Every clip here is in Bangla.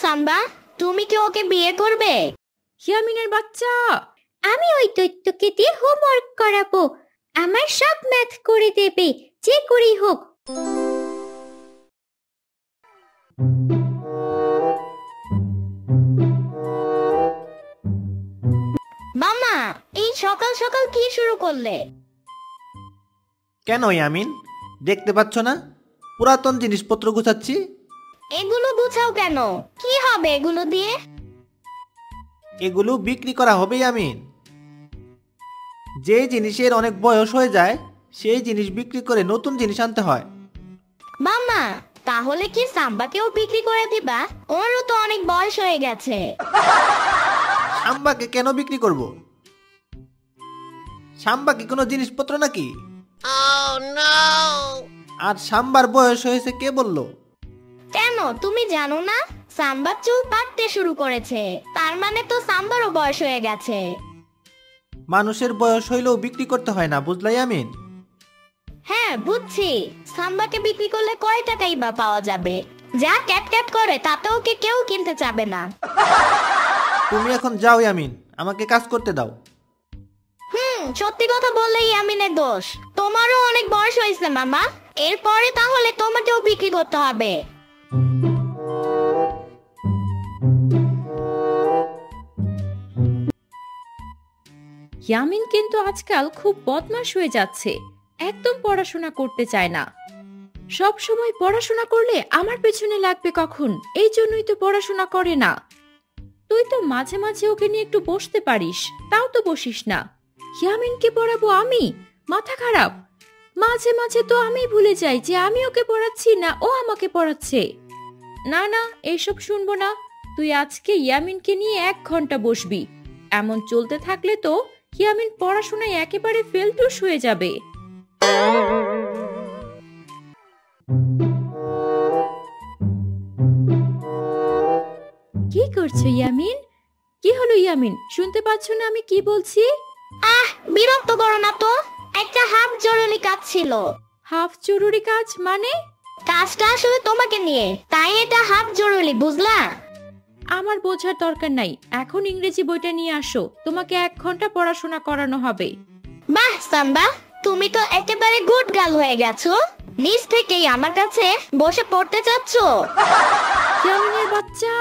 সাম্বা, তুমি কি ওকে বিয়ে করবে? ইয়ামিনের বাচ্চা, আমি ওই দৈত্যকে দিয়ে হোমওয়ার্ক করাবো। আমার সব ম্যাথ করে দেবে, যে করেই হোক। মামা, এই সকাল সকাল কি শুরু করলে? কেন ইয়ামিন, দেখতে পাচ্ছ না পুরাতন জিনিসপত্র গুছাচ্ছি? এগুলো গুছাও কেন? কি হবে এগুলো দিয়ে? এগুলো বিক্রি করা হবে ইয়ামিন। যে জিনিসের অনেক বয়স হয়ে যায় সেই জিনিস বিক্রি করে নতুন জিনিস আনতে হয়। মামা, তাহলে কি সাম্বাকেও বিক্রি করে দিবা? ওরও তো অনেক বয়স হয়ে গেছে। সাম্বাকে কেন বিক্রি করব? সাম্বা কি কোনো জিনিসপত্র নাকি? আর সাম্বার বয়স হয়েছে কে বললো? কেন, তুমি জানো না? সাম্বার চুল পাকতে শুরু করেছে, তার মানে তো সাম্বারও বয়স হয়ে গেছে। মানুষের বয়স হইলেও বিক্রি করতে হয় না, বুঝলাই ইয়ামিন? হ্যাঁ বুঝছি। সাম্বাকে বিক্রি করলে কয় টাকাই বা পাওয়া যাবে? যা ক্যাট ক্যাট করে তাতে ওকে কেউ কিনতে চাবে না। তুমি এখন যাও ইয়ামিন, আমাকে কাজ করতে দাও। সত্যি কথা বললেই ইয়ামিনের দোষ। তোমারও অনেক বয়স হয়েছে মামা, এরপরে তাহলে তোমাকেও বিক্রি করতে হবে। ইয়ামিন কিন্তু আজকাল খুব বদমাশ হয়ে যাচ্ছে, একদম পড়াশোনা করতে চায় না। সব সময় পড়াশোনা করলে আমার পেছনে লাগবে কখন, এই জন্যই তো পড়াশোনা করে না। তুই তো মাঝে মাঝে ওকে নিয়ে একটু বসতে পারিস, তাও তো বসিস না। ইয়ামিনকে পড়াবো আমি? মাথা খারাপ। মাঝে মাঝে তো আমি ভুলে যাই যে আমি ওকে পড়াচ্ছি না ও আমাকে পড়াচ্ছে। না না, এইসব শুনবো না। তুই আজকে ইয়ামিনকে নিয়ে 1 ঘন্টা বসবি। এমন চলতে থাকলে তো ইয়ামিন পড়াশোনায় একেবারে ফেলটুস হয়ে যাবে। কি করছো ইয়ামিন? কি হলো ইয়ামিন, শুনতে পাচ্ছ না আমি কি বলছি? বিরক্ত করো না তো, একটা হাফ জরুরি কাজ ছিল। হাফ জরুরি কাজ মানে? কাজটা আসলে তোমাকে নিয়ে, তাই এটা হাফ জরুরি, বুঝলা? আমার বোঝার দরকার নাই, এখন ইংরেজি বইটা নিয়ে আসো, তোমাকে 1 ঘন্টা পড়াশোনা করানো হবে। বাহ সাম্বা, তুমি তো একেবারে গুড গার্ল হয়ে গেছো। নিজ থেকেই আমার কাছে বসে পড়তে চাচ্ছ? ইয়ামিনের বাচ্চা,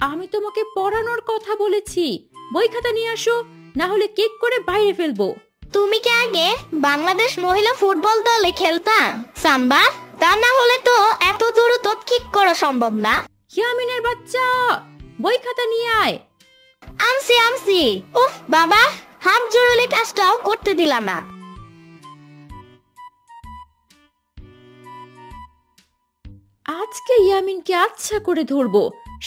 আমি তোমাকে পড়ানোর কথা বলেছি। বই খাতা নিয়ে আসো, না হলে কেক করে বাইরে ফেলবো। তুমি কি আগে বাংলাদেশ মহিলা ফুটবল দলে খেলতা সাম্বা? তা না হলে তো এত দ্রুত কিক করা সম্ভব না। ইয়ামিনের বাচ্চা, বই খাতা নিয়ে আয়। আনছি। উফ বাবা, হাফ জরুরি কাজটাও করতে দিলাম না। আজকে ইয়ামিনকে আচ্ছা করে ধরবো,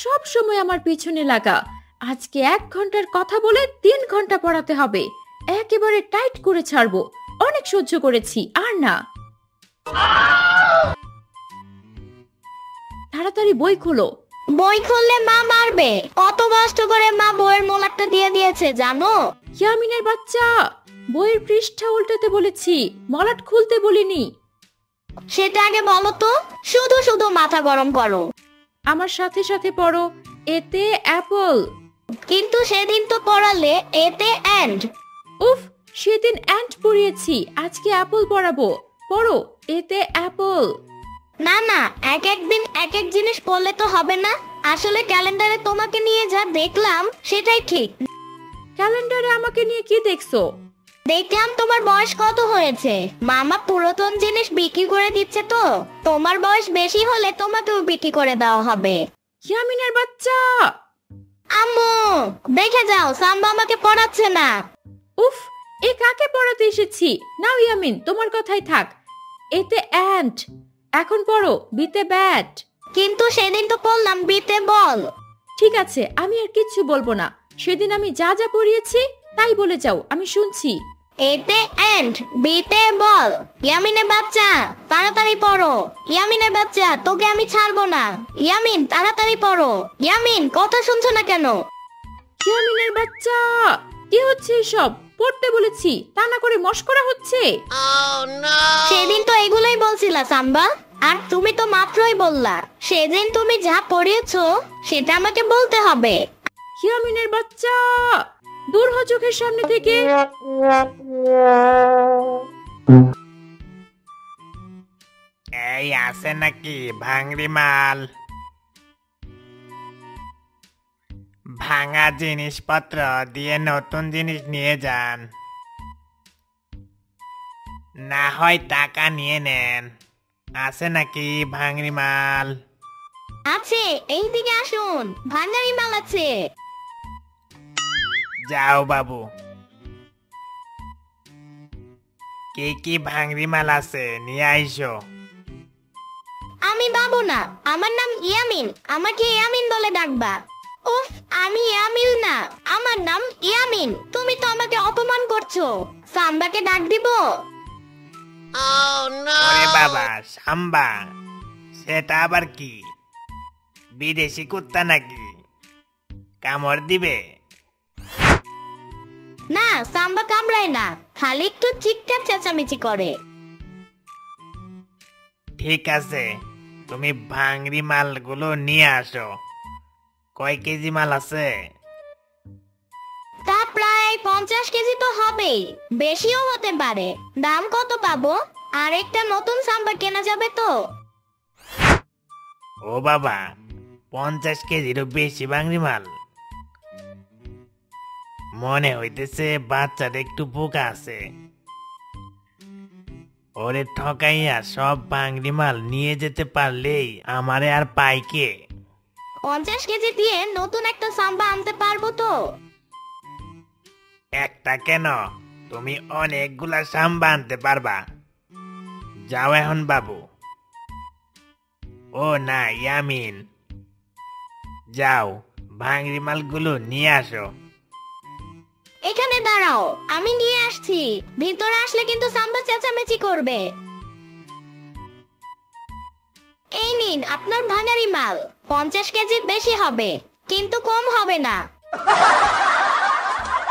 সব সময় আমার পিছনে লাগা। আজকে 1 ঘন্টার কথা বলে 3 ঘন্টা পড়াতে হবে, একেবারে টাইট করে ছাড়বো। অনেক সহ্য করেছি, আর না। তাড়াতাড়ি বই খোলো। বই খুললে মা মারবে। কত কষ্ট করে মা বইয়ের মোলারটা দিয়ে দিয়েছে জানো? ইয়ামিনের বাচ্চা, বইয়ের পৃষ্ঠা উল্টাতে বলেছি, মলাট খুলতে বলিনি। সেটা আগে বলো তো, শুধু শুধু মাথা গরম করো। আমার সাথে সাথে পড়ো। এতে অ্যাপল। কিন্তু সেদিন তো পড়ালে এতে এন্ড। উফ, সেদিন অ্যান্ট পড়িয়েছি, আজকে অ্যাপল পড়াবো। পড়ো, এতে অ্যাপল। না না, এক একদিন এক এক জিনিস পড়লে তো হবে না। আসলে ক্যালেন্ডারে তোমাকে নিয়ে যা দেখলাম সেটাই ঠিক। ক্যালেন্ডারে আমাকে নিয়ে কি দেখছো? দেখলাম তোমার বয়স কত হয়েছে। মামা পুরাতন জিনিস বিক্রি করে দিচ্ছে তো, তোমার বয়স বেশি হলে তোমাকেও বিক্রি করে দেওয়া হবে। ইয়ামিনের বাচ্চা, আম্মু দেখে যাও, সাম্বা আমাকে পড়াচ্ছে না। উফ, এ কাকে পড়াতে এসেছি? নাও ইয়ামিন, তোমার কথাই থাক। এতে অ্যান্ট। এখন পড়ো, বিতে ব্যাট। কিন্তু সেদিন তো পড়লাম বিতে বল। ঠিক আছে, আমি আর কিচ্ছু বলবো না। সেদিন আমি যা যা পড়িয়েছি তাই বলে যাও, আমি শুনছি। এতে এন্ড, বিতে বল। ইয়ামিনের বাচ্চা তাড়াতাড়ি পড়ো। ইয়ামিনের বাচ্চা, তোকে আমি ছাড়বো না। ইয়ামিন তাড়াতাড়ি পড়ো। ইয়ামিন, কথা শুনছো না কেন? ইয়ামিনের বাচ্চা, কি হচ্ছে এসব? পড়তে বলেছি, তা না করে মশকরা হচ্ছে। সেদিন তো এগুলোই বলছিলা সাম্বা। আর তুমি তো মাত্রই বললা সেদিন তুমি যা পড়িয়েছো সেটা আমাকে বলতে হবে। ইয়ামিনের বাচ্চা, দূর হ চোখের সামনে থেকে। এই আছে নাকি ভাঙড়ি মাল? ভাঙা জিনিসপত্র দিয়ে নতুন জিনিস নিয়ে যান, না হয় টাকা নিয়ে নেন। আছে নাকি ভাঙড়ি মাল? আছে, এইদিকে আসুন, ভান্ডারি মাল আছে। যাও বাবু, কি কি ভাঙড়ি মাল আছে নিয়ে আইসো। আমি বাবু না, আমার নাম ইয়ামিন, আমাকে ইয়ামিন বলে ডাকবা। উফ, আমি ইয়ামিন না, আমার নাম ইয়ামিন। তুমি তো আমাকে অপমান করছো। সাম্বাকে ডাক দিব? ওরে বাবা, সাম্বা, সেটা আবার কি? বিদেশি কুত্তা নাকি? কামড় দিবে? না, সাম্বা কামড়ায় না, খালি একটু চিৎকার চেঁচামেচি করে। ঠিক আছে, তুমি ভাঙড়ি মালগুলো নিয়ে আসো। কয় কেজি মাল আছে? তা প্রায় 50 কেজি তো হবেই, বেশিও হতে পারে। দাম কত পাবো? আর একটা নতুন সাম্বা কেনা যাবে তো? ও বাবা, 50 কেজিরও বেশি ভাঙড়ি মাল? মনে হইতেছে বাচ্চাটা একটু বোকা আছে। ওরে ঠকাইয়া সব ভাঙড়ি মাল নিয়ে যেতে পারলেই আমারে আর পাইকে। 50 কেজি দিয়ে নতুন একটা সাম্বা আনতে পারবো তো? একটা কেন, তুমি অনেকগুলা সাম্বা আনতে পারবা। যাও এখন বাবু। ও না ইয়ামিন, যাও ভাঙড়ি মালগুলো নিয়ে আসো। এখানে দাঁড়াও, আমি নিয়ে আসছি। ভিতরে আসলে কিন্তু সাম্বা চেঁচামেচি করবে। এই নিন আপনার ভাঙারি মাল। 50 কেজি বেশি হবে, কিন্তু কম হবে না।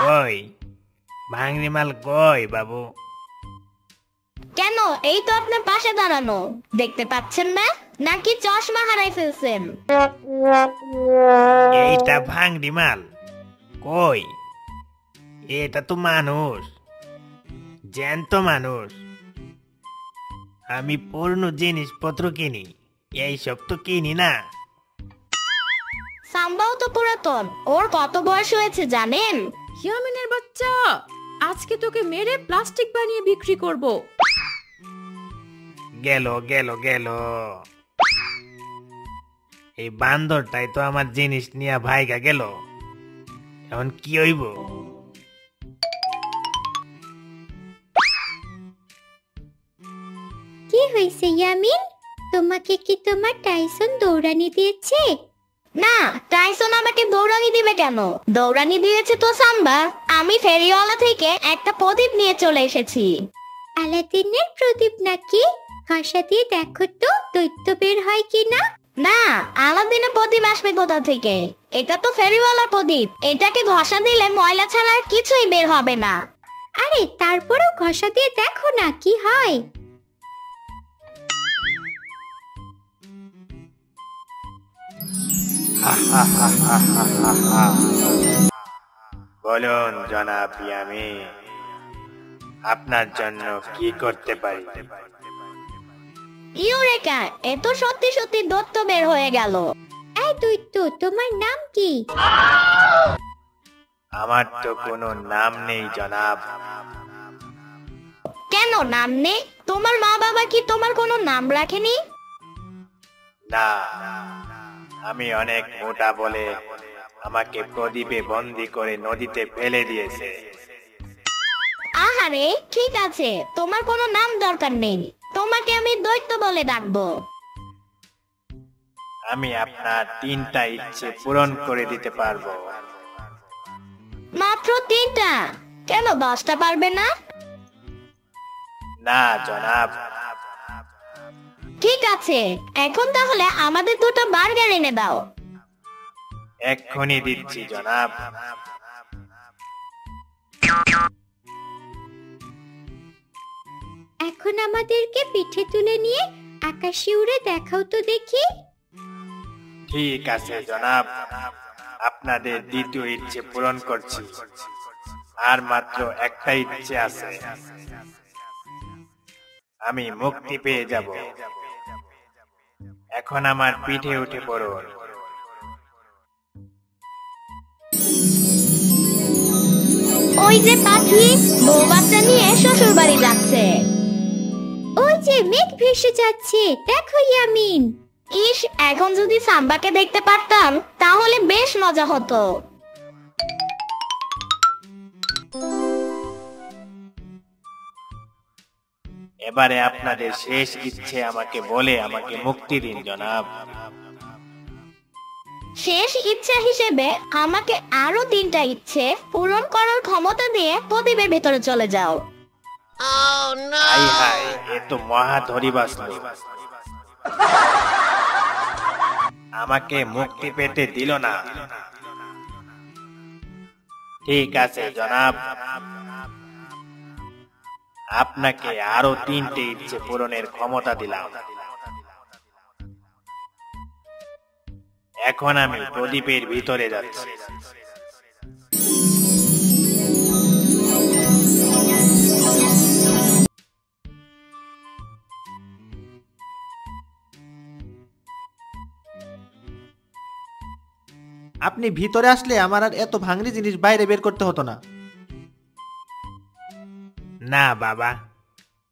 কই ভাঙড়ি মাল কই বাবু? কেন, এই তো আপনার পাশে দাঁড়ানো, দেখতে পাচ্ছেন না? নাকি চশমা হারাই ফেলছেন? এইটা ভাঙড়ি মাল? কই, এটা তো মানুষ, জ্যান্ত মানুষ। আমি পুরনো জিনিসপত্র কিনি, এইসব তো কিনি না। সাম্বাও তো পুরাতন, ওর কত বয়স হয়েছে জানেন? ইয়ামিনের বাচ্চা, আজকে তোকে মেরে প্লাস্টিক বানিয়ে বিক্রি করব। গেল গেল গেল, এই বান্দরটাই তো আমার জিনিস নিয়ে ভাইগা গেল। এখন কি হইব? কি হয়েছে ইয়ামিন? তোমাকে কি তোমার টাইসন দৌড়ানি দিয়েছে? না, টাইসন আমাকে দৌড়ানি দিবে কেন? দৌড়ানি দিয়েছে তো সাম্বা। আমি ফেরিওয়ালা থেকে একটা প্রদীপ নিয়ে চলে এসেছি। আলাদিনের প্রদীপ নাকি? ঘষা দিয়ে দেখো তো দৈত্য বের হয় কিনা। না, আলাদিনের প্রদীপ আসবে কোথা থেকে? এটা তো ফেরিওয়ালা প্রদীপ, এটাকে ঘষা দিলে ময়লা ছাড়া আর কিছুই বের হবে না। আরে তারপরেও ঘষা দিয়ে দেখো না কি হয়। বলুন জনাব ইয়ামিন, আপনার জন্য কি করতে পারি? ইউরেকা, এ তো সত্যি সত্যি দৈত্য বের হয়ে গেল। এই দৈত্য, তোমার নাম কি? আমার তো কোনো নাম নেই জনাব। কেন নাম নেই? তোমার মা বাবা কি তোমার কোনো নাম রাখেনি? না, আমি অনেক মোটা বলে আমাকে প্রদীপে বন্দি করে নদীতে ফেলে দিয়েছে। আহারে, ঠিক আছে, তোমার কোনো নাম দরকার নেই, তোমাকে আমি দৈত্য বলে ডাকবো। আমি আপনার 3টা ইচ্ছে পূরণ করে দিতে পারবো। মাত্র 3টা? কেন 10টা পারবে না? না জনাব। ঠিক আছে, এখন তাহলে আমাদের দুটো বার্গার এনে দাও। এক্ষুনি দিচ্ছি জনাব। এখন আমাদেরকে পিঠে তুলে নিয়ে আকাশে উড়ে দেখাও তো দেখি। ঠিক আছে জনাব, আপনাদের দ্বিতীয় ইচ্ছে পূরণ করছি। আর মাত্র একটা ইচ্ছে আছে, আমি মুক্তি পেয়ে যাব। এখন আমার পিঠে উঠে পড়ুন। ওই যে পাখি বউ বাচ্চা নিয়ে শ্বশুর বাড়ি যাচ্ছে। ওই যে মেঘ ভেসে যাচ্ছে, দেখো ইয়ামিন। ইস, এখন যদি সাম্বাকে দেখতে পারতাম তাহলে বেশ মজা হতো। এবারে আপনাদের শেষ ইচ্ছে আমাকে বলে আমাকে মুক্তি দিন জনাব। শেষ ইচ্ছা হিসেবে আমাকে আরো 3টা ইচ্ছে পূরণ করার ক্ষমতা দিয়ে প্রদীপের ভেতরে চলে যাও। হাই হাই, এ তো মহা ধরিবাস লোক। আমাকে মুক্তি পেতে দিল না। ঠিক আছে জনাব, আপনাকে আরো 3টে ইচ্ছে পূরণের ক্ষমতা দিলাম। এখন আমি প্রদীপের ভিতরে যাচ্ছি। আপনি ভিতরে আসলে আমার আর এত ভাঙড়ি জিনিস বাইরে বের করতে হতো না। না বাবা,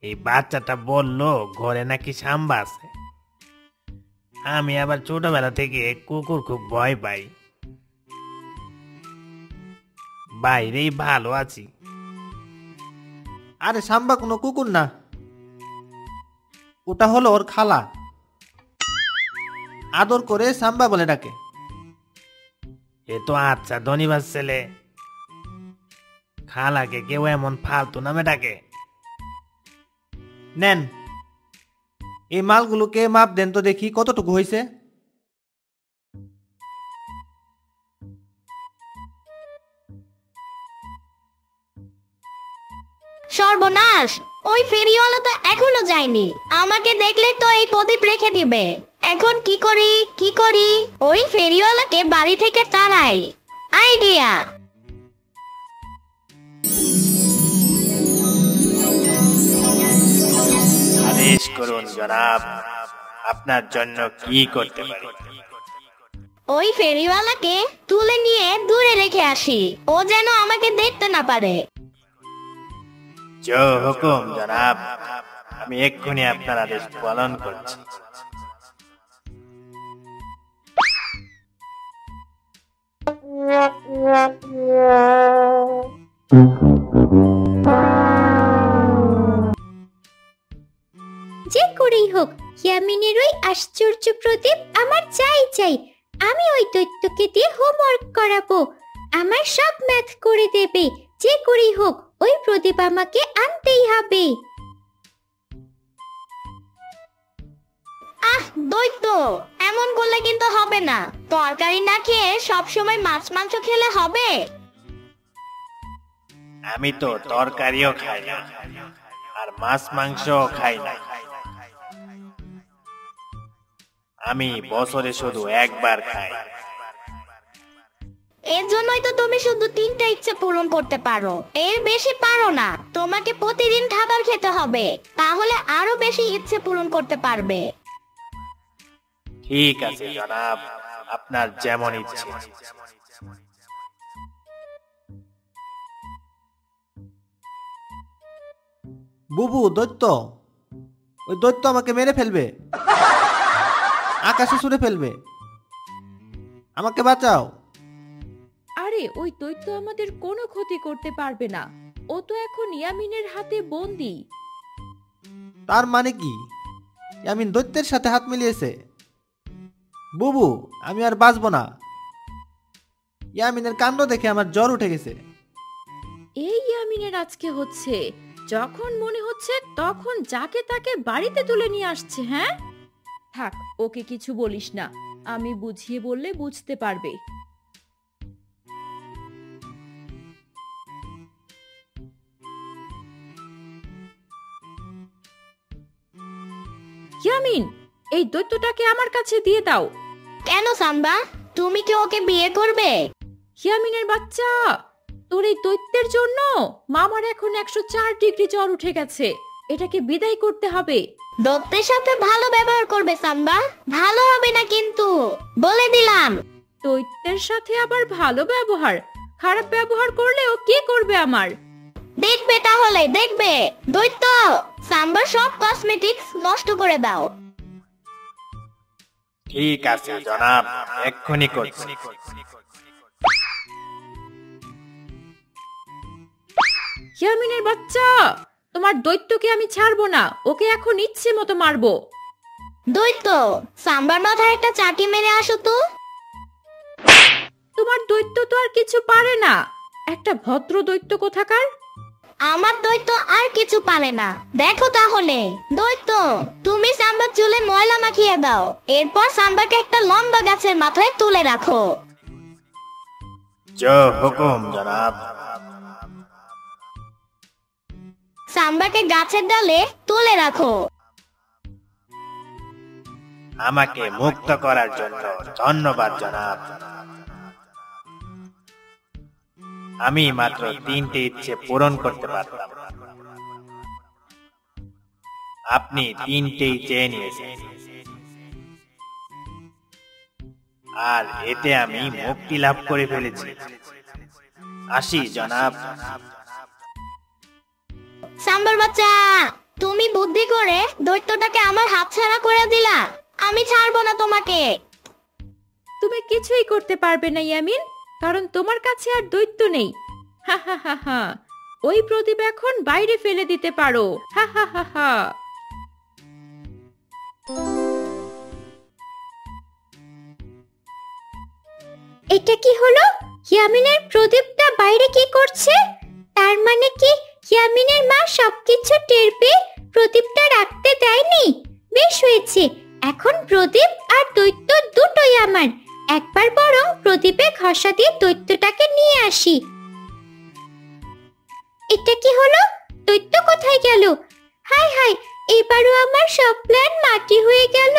এই বাচ্চাটা বললো ঘরে নাকি সাম্বা আছে। আমি আবার ছোটবেলা থেকে কুকুর খুব ভয় পাই। বাইরেই ভালো আছি। আরে সাম্বা কোনো কুকুর না, ওটা হলো ওর খালা। আদর করে সাম্বা বলে ডাকে। এ তো আচ্ছা ধনীবাস ছেলে, খালাকে কেউ এমন ফালতু নামে ডাকে? নেন, এই মালগুলোকে মাপ দেন তো দেখি কতটুকু হয়েছে। সর্বনাশ, ওই ফেরিওয়ালা তো এখনো যায়নি। আমাকে দেখলে তো এই প্রদীপ রেখে দিবে। এখন কি করি? ওই ফেরিওয়ালাকে বাড়ি থেকে তাড়াই। আইডিয়া! আদেশ করুন জনাব, আপনার জন্য কি করতে পারি? ওই ফেরিওয়ালাকে তুলে নিয়ে দূরে রেখে আসি, ও যেন আমাকে দেখতে না পারে। জো হুকুম জনাব, আমি এক্ষুনি আপনার আদেশ পালন করছি। যে করেই হোক ইয়ামিনের ওই আশ্চর্য প্রদীপ আমার চাই। আমি ওই দৈত্যকে দিয়ে হোমওয়ার্ক করাবো। আমার সব ম্যাথ করে দেবে। যে করেই হোক ওই প্রদীপ আমাকে আনতেই হবে। আহ, দৈত্য, এমন করলে কিন্তু হবে না। তরকারি না খেয়ে সবসময় মাছ মাংস খেলে হবে? আমি তো তরকারিও খাই না, আর মাছ মাংসও খাই না। আমি বছরে শুধু একবার খাই। এর জন্যই তো তুমি শুধু 3টা ইচ্ছে পূরণ করতে পারো, এর বেশি পারো না। তোমাকে প্রতিদিন খাবার খেতে হবে, তাহলে আরো বেশি ইচ্ছে পূরণ করতে পারবে। ঠিক আছে জনাব, আপনার যেমন ইচ্ছে। বুবু, দৈত্য, ওই দৈত্য আমাকে মেরে ফেলবে, আকাশে ছুঁড়ে ফেলবে, আমাকে বাঁচাও। আরে ওই দৈত্য আমাদের কোনো ক্ষতি করতে পারবে না, ও তো এখন ইয়ামিনের হাতে বন্দি। তার মানে কি ইয়ামিন দৈত্যের সাথে হাত মিলিয়েছে? বুবু, আমি আর বাঁচবো না। ইয়ামিনের কাণ্ড দেখে আমার জ্বর উঠে গেছে। এই ইয়ামিনের আজকে হচ্ছে, যখন মনে হচ্ছে তখন যাকে তাকে বাড়িতে তুলে নিয়ে আসছে। হ্যাঁ, থাক, ওকে কিছু বলিস না, আমি বুঝিয়ে বললে বুঝতে পারবে। ইয়ামিন, এই দৈত্যটাকে আমার কাছে দিয়ে দাও। কেন সাম্বা, তুমি কি ওকে বিয়ে করবে? ইয়ামিনের বাচ্চা, তোর এই দৈত্যের জন্য মামার এখন 104 ডিগ্রি জ্বর উঠে গেছে। এটাকে বিদায় করতে হবে। দত্তের সাথে ভালো ব্যবহার করবে সাম্বা, ভালো হবে না কিন্তু, বলে দিলাম। দৈত্যের সাথে আবার ভালো ব্যবহার? খারাপ ব্যবহার করলে ও কি করবে আমার? দেখবে তাহলে, দেখবে। দৈত্য, সাম্বার সব কসমেটিক্স নষ্ট করে দাও। ঠিক আছে জনাব, এক্ষুনি করছি। ইয়ামিনের বাচ্চা, তোমার দৈত্যকে আমি ছাড়বো না, ওকে এখন ইচ্ছে মতো মারবো। দৈত্য, সাম্বার মাথায় একটা চাটি মেরে আসো তো। তোমার দৈত্য তো আর কিছু পারে না, একটা ভদ্র দৈত্য কোথাকার। আমার দৈত্য আর কিছু পারে না, দেখো তাহলে। দৈত্য, তুমি সাম্বার চুলে ময়লা মাখিয়ে দাও, এরপর সাম্বারকে একটা লম্বা গাছের মাথায় তুলে রাখো। জো হুকুম জনাব। সাম্বারকে গাছের ডালে তুলে রাখো। আমাকে মুক্ত করার জন্য ধন্যবাদ জনাব। আমি মাত্র 3টে ইচ্ছে পূরণ করতে পারতাম, আপনি 3টেই চেয়ে নিয়েছেন, আর এতে আমি মুক্তি লাভ করে ফেলেছি। আসি জনাব। সাম্বার বাচ্চা, তুমি বুদ্ধি করে দৈত্যটাকে আমার হাতছাড়া করে দিলা। আমি ছাড়বো না তোমাকে। তুমি কিছুই করতে পারবে না ইয়ামিন, কারণ তোমার কাছে আর দৈত্য নেই। হা হা হা হা, ওই প্রদীপ এখন বাইরে ফেলে দিতে পারো। হা হা হা হা। এটা কি হলো? ইয়ামিনের প্রদীপটা বাইরে কি করছে? তার মানে কি ইয়ামিনের মা সবকিছু টের পেয়ে প্রদীপটা রাখতে দেয়নি? বেশ হয়েছে, এখন প্রদীপ আর দৈত্য দুটোই আমার। একবার বরং প্রদীপে ঘষা দিয়ে দৈত্যটাকে নিয়ে আসি। এটা কি হলো? দৈত্য কোথায় গেল? হায় হায়, এবারও আমার সব প্ল্যান মাটি হয়ে গেল।